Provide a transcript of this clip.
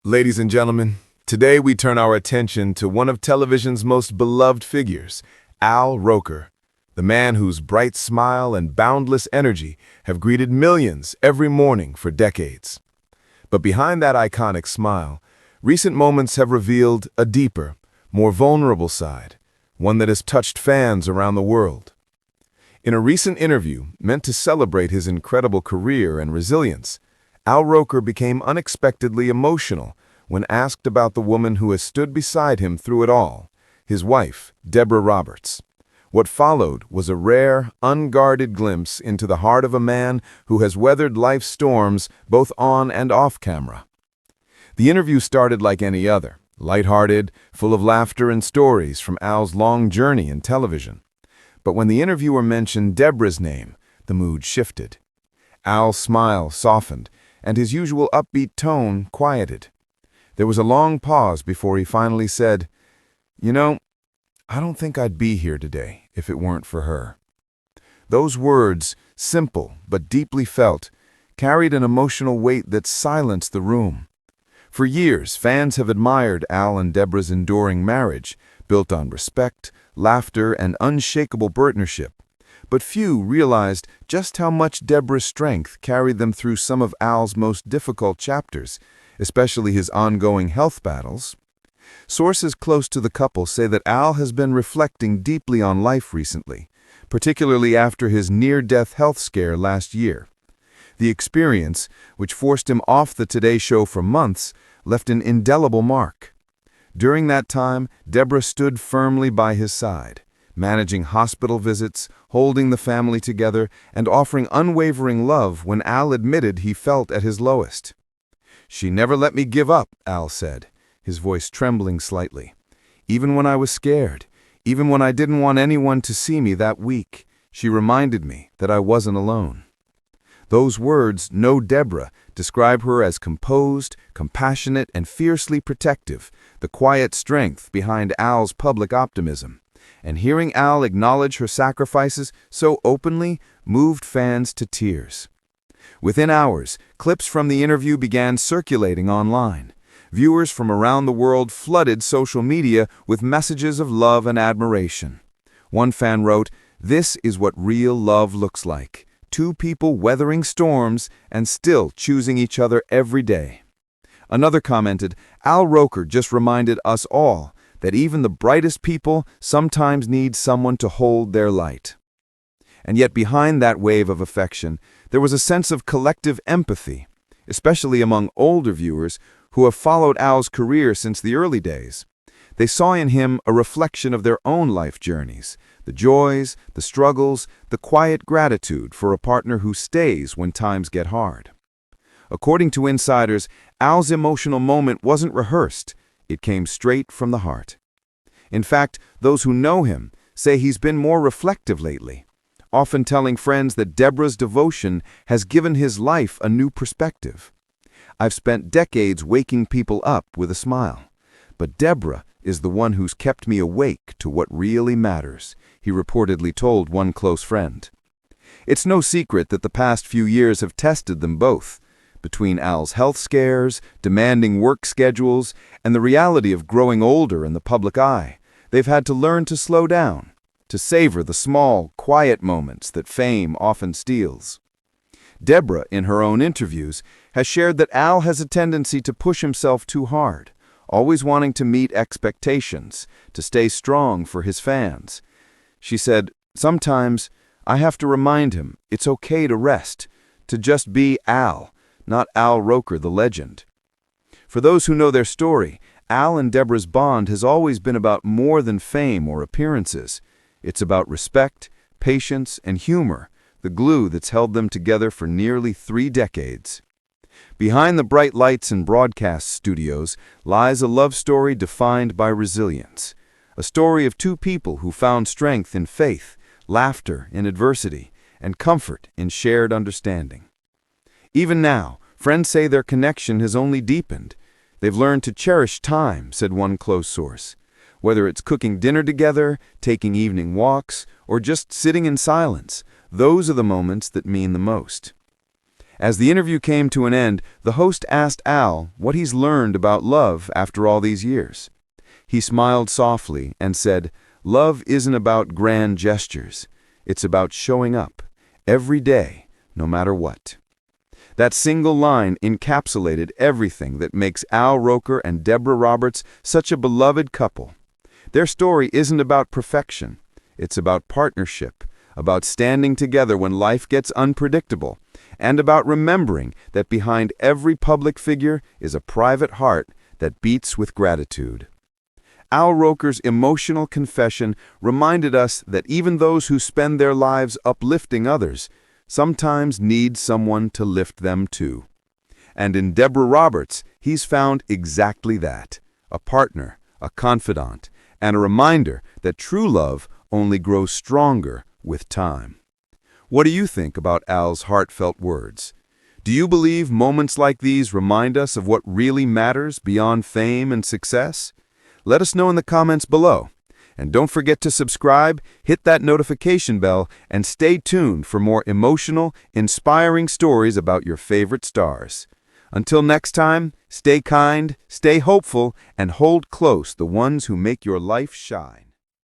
Ladies and gentlemen, today we turn our attention to one of television's most beloved figures, Al Roker, the man whose bright smile and boundless energy have greeted millions every morning for decades. But behind that iconic smile, recent moments have revealed a deeper, more vulnerable side, one that has touched fans around the world. In a recent interview meant to celebrate his incredible career and resilience, Al Roker became unexpectedly emotional when asked about the woman who has stood beside him through it all, his wife, Deborah Roberts. What followed was a rare, unguarded glimpse into the heart of a man who has weathered life's storms both on and off camera. The interview started like any other, lighthearted, full of laughter and stories from Al's long journey in television. But when the interviewer mentioned Deborah's name, the mood shifted. Al's smile softened, and his usual upbeat tone quieted. There was a long pause before he finally said, "You know, I don't think I'd be here today if it weren't for her." Those words, simple but deeply felt, carried an emotional weight that silenced the room. For years, fans have admired Al and Deborah's enduring marriage, built on respect, laughter, and unshakable partnership. But few realized just how much Deborah's strength carried them through some of Al's most difficult chapters, especially his ongoing health battles. Sources close to the couple say that Al has been reflecting deeply on life recently, particularly after his near-death health scare last year. The experience, which forced him off the Today Show for months, left an indelible mark. During that time, Deborah stood firmly by his side, managing hospital visits, holding the family together, and offering unwavering love when Al admitted he felt at his lowest. "She never let me give up," Al said, his voice trembling slightly. "Even when I was scared, even when I didn't want anyone to see me that weak, she reminded me that I wasn't alone." Those words, "Know Deborah," describe her as composed, compassionate, and fiercely protective, the quiet strength behind Al's public optimism. And hearing Al acknowledge her sacrifices so openly moved fans to tears. Within hours, clips from the interview began circulating online. Viewers from around the world flooded social media with messages of love and admiration. One fan wrote, "This is what real love looks like. Two people weathering storms and still choosing each other every day." Another commented, "Al Roker just reminded us all that even the brightest people sometimes need someone to hold their light." And yet behind that wave of affection, there was a sense of collective empathy, especially among older viewers who have followed Al's career since the early days. They saw in him a reflection of their own life journeys, the joys, the struggles, the quiet gratitude for a partner who stays when times get hard. According to insiders, Al's emotional moment wasn't rehearsed. It came straight from the heart. In fact, those who know him say he's been more reflective lately, often telling friends that Deborah's devotion has given his life a new perspective. "I've spent decades waking people up with a smile, but Deborah is the one who's kept me awake to what really matters," he reportedly told one close friend. It's no secret that the past few years have tested them both. Between Al's health scares, demanding work schedules, and the reality of growing older in the public eye, they've had to learn to slow down, to savor the small, quiet moments that fame often steals. Deborah, in her own interviews, has shared that Al has a tendency to push himself too hard, always wanting to meet expectations, to stay strong for his fans. She said, "Sometimes I have to remind him it's okay to rest, to just be Al, not Al Roker the legend." For those who know their story, Al and Deborah's bond has always been about more than fame or appearances. It's about respect, patience, and humor, the glue that's held them together for nearly 3 decades. Behind the bright lights and broadcast studios lies a love story defined by resilience, a story of two people who found strength in faith, laughter in adversity, and comfort in shared understanding. Even now, friends say their connection has only deepened. "They've learned to cherish time," said one close source. Whether it's cooking dinner together, taking evening walks, or just sitting in silence, those are the moments that mean the most. As the interview came to an end, the host asked Al what he's learned about love after all these years. He smiled softly and said, "Love isn't about grand gestures. It's about showing up, every day, no matter what." That single line encapsulated everything that makes Al Roker and Deborah Roberts such a beloved couple. Their story isn't about perfection. It's about partnership, about standing together when life gets unpredictable, and about remembering that behind every public figure is a private heart that beats with gratitude. Al Roker's emotional confession reminded us that even those who spend their lives uplifting others sometimes need someone to lift them too. And in Deborah Roberts, he's found exactly that: a partner, a confidant, and a reminder that true love only grows stronger with time. What do you think about Al's heartfelt words? Do you believe moments like these remind us of what really matters beyond fame and success? Let us know in the comments below. And don't forget to subscribe, hit that notification bell, and stay tuned for more emotional, inspiring stories about your favorite stars. Until next time, stay kind, stay hopeful, and hold close the ones who make your life shine.